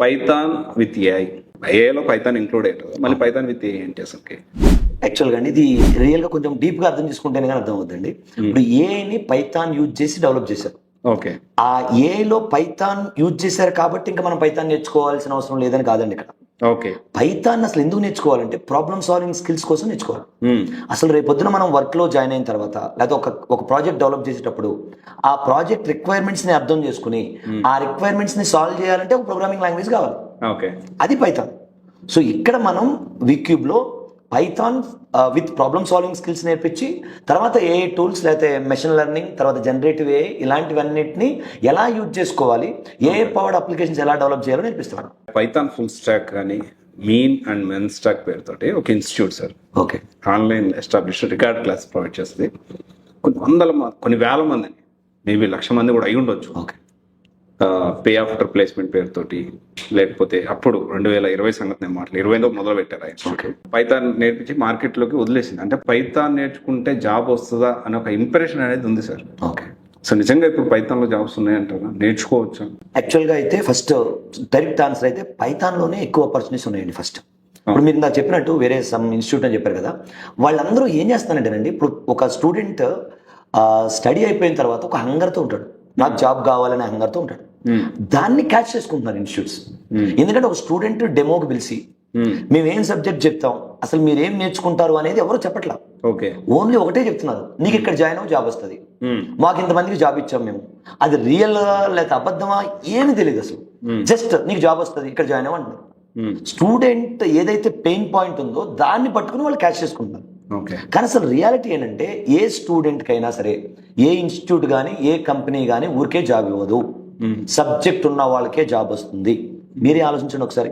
Python with AI, ఏఐలో Python include అవుతుంది, మళ్ళీ పైథాన్ విత్ ఏఐ ఏంటి అసలుకి? యాక్చువల్గా అండి ఇది రియల్గా కొంచెం డీప్గా అర్థం చేసుకుంటేనే కానీ అర్థం అవుతుందండి. ఇప్పుడు ఏఐని పైథాన్ యూజ్ చేసి డెవలప్ చేశారు. ఓకే, ఆ ఏఐలో పైథాన్ యూజ్ చేశారు కాబట్టి ఇంకా మనం పైథాన్ నేర్చుకోవాల్సిన అవసరం లేదని కాదండి ఇక్కడ. ఓకే, పైథాన్ అసలు ఎందుకు నేర్చుకోవాలంటే ప్రాబ్లమ్ సాల్వింగ్ స్కిల్స్ కోసం నేర్చుకోవాలి. అసలు రేపొద్దున మనం వర్క్లో జాయిన్ అయిన తర్వాత లేదా ఒక ప్రాజెక్ట్ డెవలప్ చేసేటప్పుడు ఆ ప్రాజెక్ట్ రిక్వైర్మెంట్స్ని అర్థం చేసుకుని ఆ రిక్వైర్మెంట్స్ని సాల్వ్ చేయాలంటే ఒక ప్రోగ్రామింగ్ లాంగ్వేజ్ కావాలి. ఓకే, అది పైథాన్. సో ఇక్కడ మనం వీక్యూబ్లో Python with problem solving skills నేర్పించి తర్వాత ఏఐ టూల్స్ లేకపోతే మెషిన్ లెర్నింగ్ తర్వాత జనరేటివ్ ఏఐ ఇలాంటివన్నిటిని ఎలా యూజ్ చేసుకోవాలి, ఏఐ పవర్డ్ అప్లికేషన్స్ ఎలా డెవలప్ చేయాలో నేర్పిస్తున్నాను. పైథాన్ ఫుల్ స్టాక్ కానీ మీన్ అండ్ మెన్ స్టాక్ పేరుతోటి ఒక institute sir, okay, online establish record class provide చేస్తుంది. కొన్ని వేల మంది, మేబీ 1,00,000 మంది కూడా అయి ఉండొచ్చు. ఓకే, పే ఆఫ్టర్ ప్లేస్మెంట్ పేరుతోటి, లేకపోతే అప్పుడు 2020 సంగతి నేను మాట్లాడు 20 మొదలు పెట్టారు ఆ ఇన్స్టిట్యూట్. పైథాన్ నేర్పించి మార్కెట్లోకి వదిలేసింది. అంటే పైథాన్ నేర్చుకుంటే జాబ్ వస్తుందా అని ఒక ఇంప్రెషన్ అనేది ఉంది సార్. ఓకే. సో నిజంగా ఇప్పుడు పైథాన్లో జాబ్స్ ఉన్నాయంటారా, నేర్చుకోవచ్చు? యాక్చువల్గా అయితే ఫస్ట్ డైరెక్ట్ ఆన్సర్ అయితే పైథాన్లోనే ఎక్కువ ఆపర్చునిటీస్ ఉన్నాయండి. ఫస్ట్ ఇప్పుడు మీరు నాకు చెప్పినట్టు వేరే సమ్ ఇన్స్టిట్యూట్ అని చెప్పారు కదా, వాళ్ళందరూ ఏం చేస్తానంటేనండి, ఇప్పుడు ఒక స్టూడెంట్ స్టడీ అయిపోయిన తర్వాత ఒక హంగర్తో ఉంటాడు, నాకు జాబ్ కావాలనే హంగర్తో ఉంటాడు. దాన్ని క్యాచ్ చేసుకుంటున్నారు ఇన్స్టిట్యూట్స్. ఎందుకంటే ఒక స్టూడెంట్ డెమోకి పిలిచి మేము ఏం సబ్జెక్ట్ చెప్తాం, అసలు మీరు ఏం నేర్చుకుంటారు అనేది ఎవరు చెప్పట్లా. ఓకే, ఓన్లీ ఒకటే చెప్తున్నారు, నీకు ఇక్కడ జాయిన్ అవ్వ జాబ్ వస్తుంది, మాకు ఇంతమందికి జాబ్ ఇచ్చాం మేము. అది రియల్ లేకపోతే అబద్ధమా ఏమి తెలియదు అసలు. జస్ట్ నీకు జాబ్ వస్తుంది ఇక్కడ జాయిన్ అవ్వ అంటున్నారు. స్టూడెంట్ ఏదైతే పెయిన్ పాయింట్ ఉందో దాన్ని పట్టుకుని వాళ్ళు క్యాచ్ చేసుకుంటున్నారు. కానీ అసలు రియాలిటీ ఏంటంటే ఏ స్టూడెంట్కి అయినా సరే ఏ ఇన్స్టిట్యూట్ కానీ ఏ కంపెనీ కానీ ఊరికే జాబ్ ఇవ్వదు. సబ్జెక్ట్ ఉన్న వాళ్ళకే జాబ్ వస్తుంది. మీరే ఆలోచించండి ఒకసారి.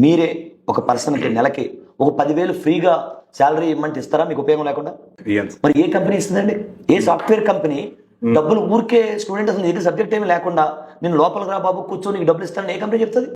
మీరే ఒక పర్సన్కి నెలకి ఒక 10,000 ఫ్రీగా శాలరీ ఇవ్వమంటే ఇస్తారా మీకు ఉపయోగం లేకుండా? మరి ఏ కంపెనీ ఇస్తుందండి? ఏ సాఫ్ట్వేర్ కంపెనీ డబ్బులు ఊరికే స్టూడెంట్ అసలు నీకు సబ్జెక్ట్ ఏమి లేకుండా నేను లోపలికి రా బాబు కూర్చొని నీకు డబ్బులు ఇస్తానని ఏ కంపెనీ చెప్తుంది?